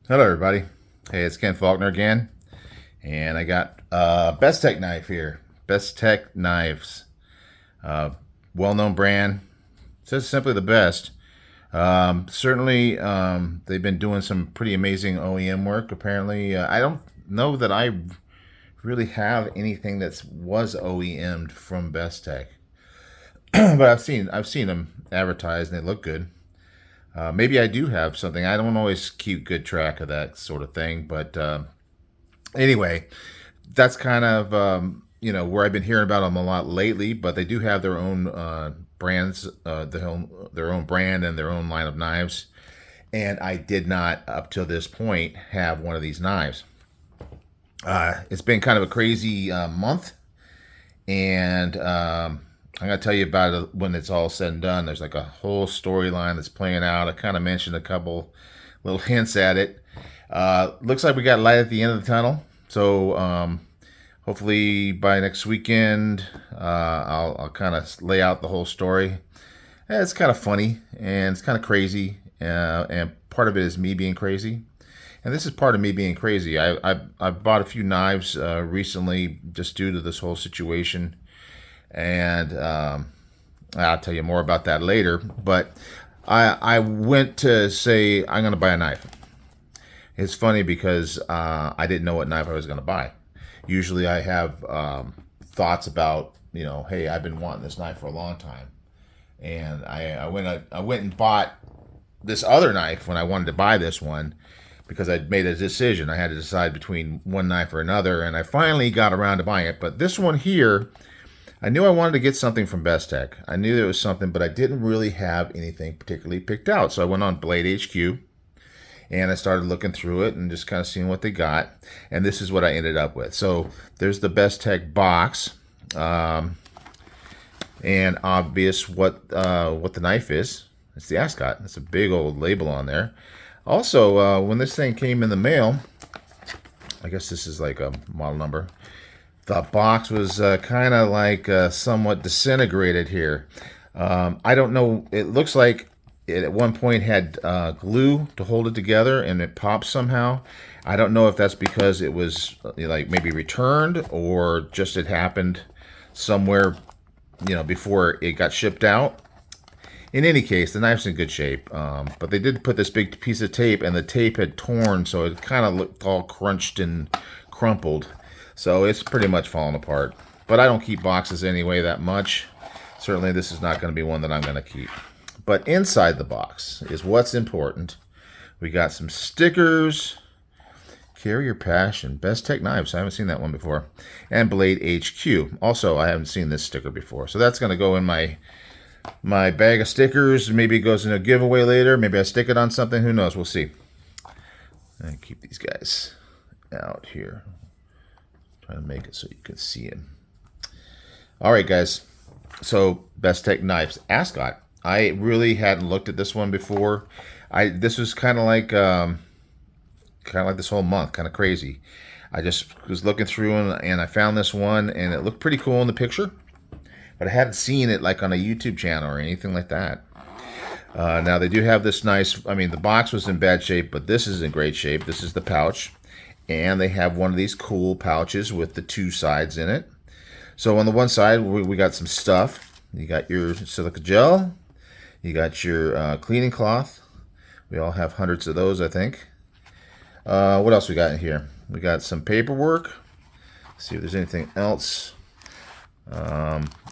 Hello, everybody. Hey, it's Ken Faulkner again, and I got Bestech knife here. Bestech knives, uh, well-known brand. Says simply the best. Certainly, they've been doing some pretty amazing OEM work. Apparently, I don't know that I really have anything that was OEM'd from Bestech, but I've seen them advertised and they look good. Maybe I do have something. I don't always keep good track of that sort of thing, but anyway, that's kind of where I've been hearing about them a lot lately. But they do have their own brands, their own brand and their own line of knives. And I did not, up till this point, have one of these knives. It's been kind of a crazy month, and I'm gonna tell you about it when it's all said and done. There's like a whole storyline that's playing out. I kind of mentioned a couple little hints at it. Looks like we got light at the end of the tunnel. So hopefully by next weekend, I'll kind of lay out the whole story. It's kind of funny and it's kind of crazy, and part of it is me being crazy. And this is part of me being crazy. I bought a few knives recently just due to this whole situation, and I'll tell you more about that later. But I went to say I'm going to buy a knife. It's funny because I didn't know what knife I was going to buy. Usually I have thoughts about, hey, I've been wanting this knife for a long time, and I went and bought this other knife when I wanted to buy this one because I'd made a decision. I had to decide between one knife or another, and I finally got around to buying it. But this one here, I knew I wanted to get something from Bestech. I knew there was something, but I didn't really have anything particularly picked out. So I went on Blade HQ and I started looking through it and just kind of seeing what they got. And this is what I ended up with. So there's the Bestech box, and obvious what the knife is. It's the Ascot. It's a big old label on there. Also, when this thing came in the mail, I guess this is like a model number. The box was kind of like somewhat disintegrated here. I don't know. It looks like it at one point had glue to hold it together and it popped somehow. I don't know if that's because it was like maybe returned or just it happened somewhere, before it got shipped out. In any case, the knife's in good shape, but they did put this big piece of tape, and the tape had torn, so it kind of looked all crunched and crumpled. So it's pretty much falling apart. But I don't keep boxes anyway that much. Certainly this is not going to be one that I'm going to keep. But inside the box is what's important. We got some stickers. Carry Your Passion. Bestech Knives. I haven't seen that one before. And Blade HQ. Also, I haven't seen this sticker before. So that's going to go in my bag of stickers. Maybe it goes in a giveaway later. Maybe I stick it on something. Who knows? We'll see. And keep these guys out here. Trying to make it so you can see him. All right, guys. So Bestech knives, Ascot. I really hadn't looked at this one before. This was kind of like this whole month, kind of crazy. I just was looking through and I found this one, and it looked pretty cool in the picture, but I hadn't seen it like on a YouTube channel or anything like that. Now they do have this nice. I mean, the box was in bad shape, but this is in great shape. This is the pouch. And they have one of these cool pouches with the two sides in it. So on the one side, we got some stuff. You got your silica gel. You got your cleaning cloth. We all have hundreds of those, I think. What else we got in here? We got some paperwork. Let's see if there's anything else.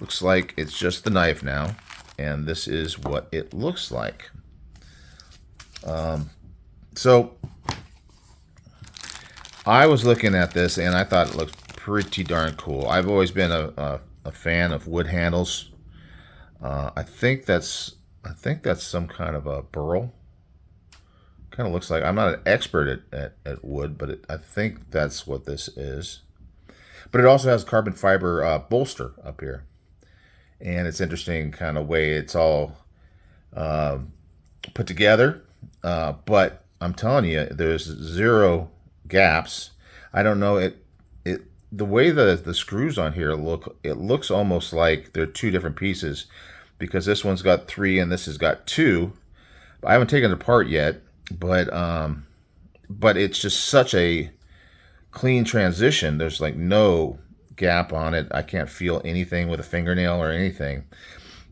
Looks like it's just the knife now. And this is what it looks like. So I was looking at this and I thought it looked pretty darn cool. I've always been a fan of wood handles. I think that's some kind of a burl. Kind of looks like, I'm not an expert at wood, but I think that's what this is. But it also has carbon fiber bolster up here, and it's interesting kind of way it's all put together. But I'm telling you, there's zero gaps. I don't know it. The way the screws on here look, it looks almost like they're two different pieces, because this one's got three and this has got two. I haven't taken it apart yet, but but it's just such a clean transition. There's like no gap on it. I can't feel anything with a fingernail or anything.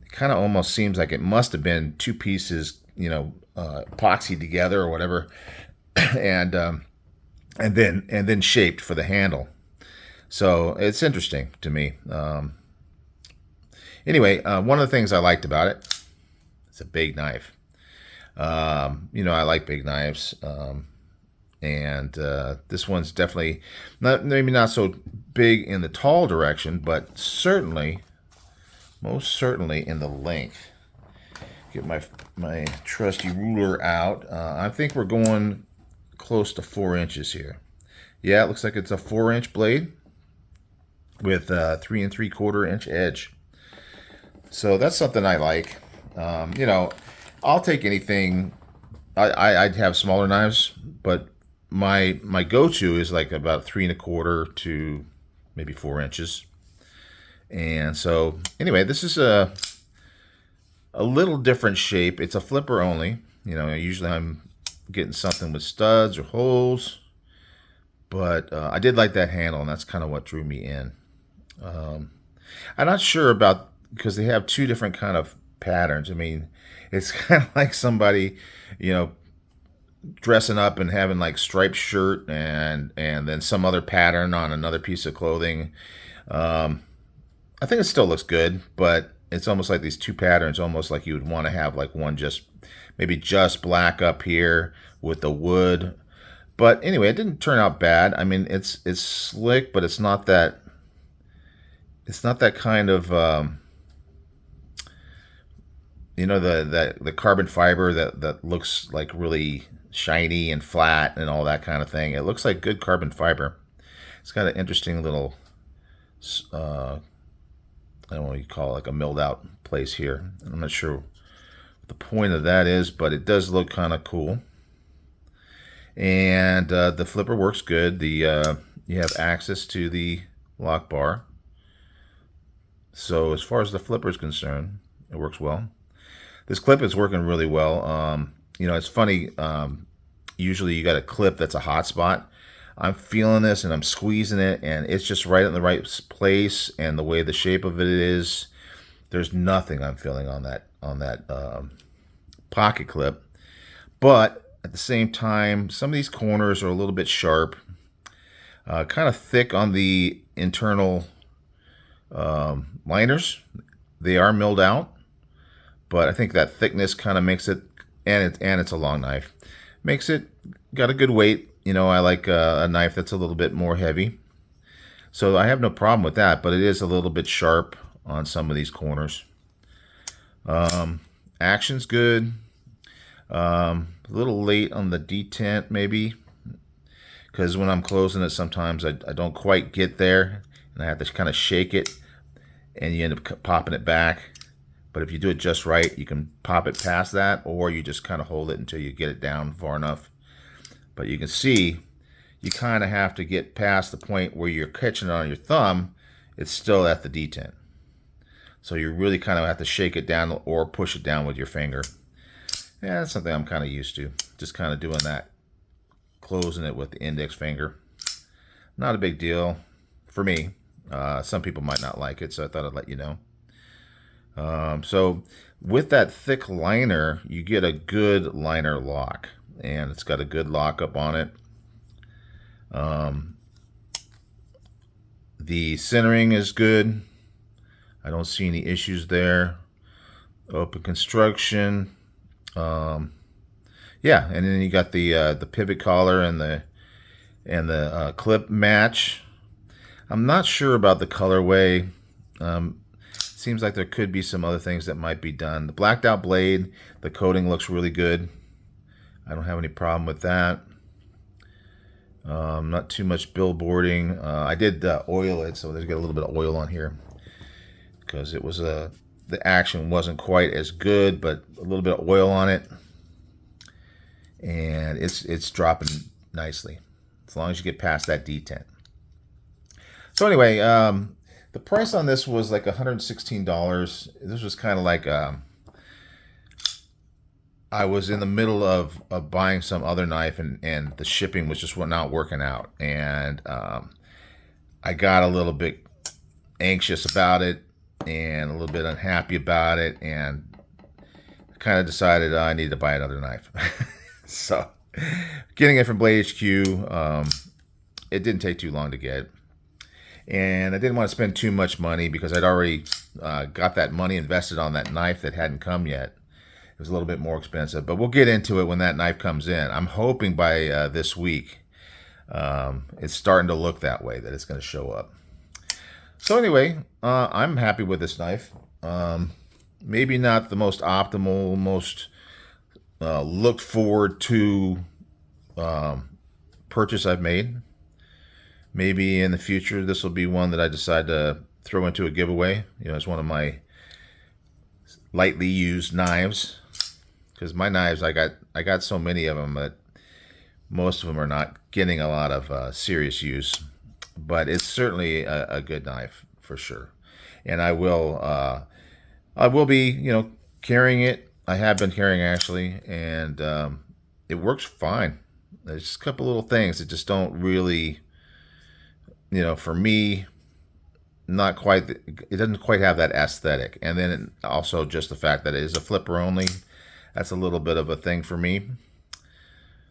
It kind of almost seems like it must have been two pieces, epoxied together or whatever, and then shaped for the handle. So it's interesting to me. Anyway, one of the things I liked about it, it's a big knife. I like big knives. And this one's definitely maybe not so big in the tall direction, but most certainly in the length. Get my trusty ruler out. I think we're going close to 4 inches here. Yeah, it looks like it's a 4-inch blade with a 3 3/4 inch edge. So that's something I like. I'll take anything. I'd have smaller knives, but my go-to is like about 3 1/4 to maybe 4 inches. And so anyway, this is a little different shape. It's a flipper only. Usually I'm getting something with studs or holes, but I did like that handle, and that's kind of what drew me in. I'm not sure about, because they have two different kind of patterns. I mean, it's kind of like somebody, dressing up and having like striped shirt and then some other pattern on another piece of clothing. I think it still looks good, but it's almost like these two patterns, almost like you would want to have like one maybe just black up here with the wood. But anyway, it didn't turn out bad. I mean, it's slick, but it's not that kind of the carbon fiber that looks like really shiny and flat and all that kind of thing. It looks like good carbon fiber. It's got an interesting little I don't know what you call it, like a milled out place here. I'm not sure what the point of that is, but it does look kind of cool. And the flipper works good. You have access to the lock bar. So as far as the flipper is concerned, it works well. This clip is working really well. It's funny. Usually you got a clip that's a hot spot. I'm feeling this and I'm squeezing it, and it's just right in the right place. And the way the shape of it is, there's nothing I'm feeling on that pocket clip. But at the same time, some of these corners are a little bit sharp, kind of thick on the internal liners. They are milled out, but I think that thickness kind of makes it, and it's a long knife, makes it got a good weight. I like a knife that's a little bit more heavy, so I have no problem with that. But it is a little bit sharp on some of these corners. Action's good. A little late on the detent maybe, because when I'm closing it, sometimes I don't quite get there, and I have to kind of shake it, and you end up popping it back. But if you do it just right, you can pop it past that, or you just kind of hold it until you get it down far enough. But you can see, you kind of have to get past the point where you're catching it on your thumb. It's still at the detent. So you really kind of have to shake it down or push it down with your finger. Yeah, that's something I'm kind of used to. Just kind of doing that, closing it with the index finger. Not a big deal for me. Some people might not like it, so I thought I'd let you know. So with that thick liner, you get a good liner lock, and it's got a good lockup on it. The centering is good. I don't see any issues there. Open construction. Yeah, and then you got the pivot collar and the clip match. I'm not sure about the colorway. Seems like there could be some other things that might be done. The blacked out blade, the coating looks really good. I don't have any problem with that. Not too much billboarding. I did oil it, so there's got a little bit of oil on here because it was the action wasn't quite as good, but a little bit of oil on it, and it's dropping nicely as long as you get past that detent. So anyway, the price on this was like $116. This was kind of like I was in the middle of buying some other knife, and the shipping was just not working out. And I got a little bit anxious about it and a little bit unhappy about it, and kind of decided I needed to buy another knife. So getting it from Blade HQ, it didn't take too long to get. And I didn't want to spend too much money because I'd already got that money invested on that knife that hadn't come yet. It was a little bit more expensive, but we'll get into it when that knife comes in. I'm hoping by this week, it's starting to look that way, that it's going to show up. So anyway, I'm happy with this knife. Maybe not the most optimal, most looked forward to purchase I've made. Maybe in the future this will be one that I decide to throw into a giveaway. You know, it's one of my lightly used knives, because my knives, I got so many of them that most of them are not getting a lot of serious use. But it's certainly a good knife for sure, and I will be, you know, carrying it. I have been carrying actually, and it works fine. There's just a couple little things that just don't really, you know, for me, not quite. It doesn't quite have that aesthetic. And then also just the fact that it is a flipper only. That's a little bit of a thing for me.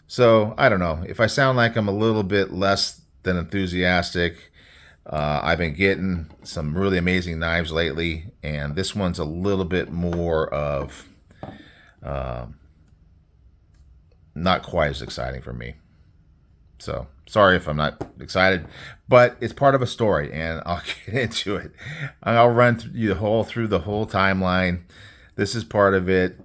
So I don't know if I sound like I'm a little bit less than enthusiastic. I've been getting some really amazing knives lately, and this one's a little bit more of not quite as exciting for me. So sorry if I'm not excited, but it's part of a story, and I'll get into it. I'll run through the whole timeline. This is part of it.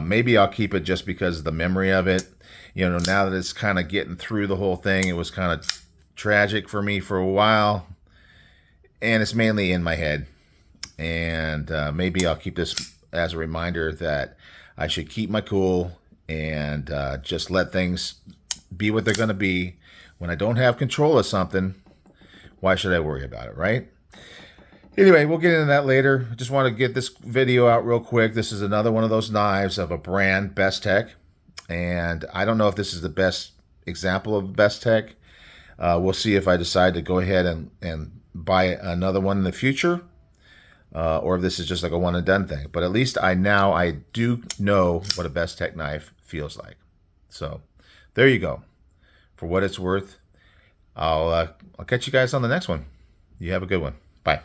Maybe I'll keep it just because of the memory of it. You know, now that it's kind of getting through the whole thing, it was kind of tragic for me for a while, and it's mainly in my head. And maybe I'll keep this as a reminder that I should keep my cool and just let things be what they're going to be. When I don't have control of something, why should I worry about it, right? Anyway, we'll get into that later. I just want to get this video out real quick. This is another one of those knives of a brand, Bestech. And I don't know if this is the best example of Bestech. We'll see if I decide to go ahead and buy another one in the future, or if this is just like a one and done thing. But at least I do know what a Bestech knife feels like. So there you go. For what it's worth, I'll catch you guys on the next one. You have a good one. Bye.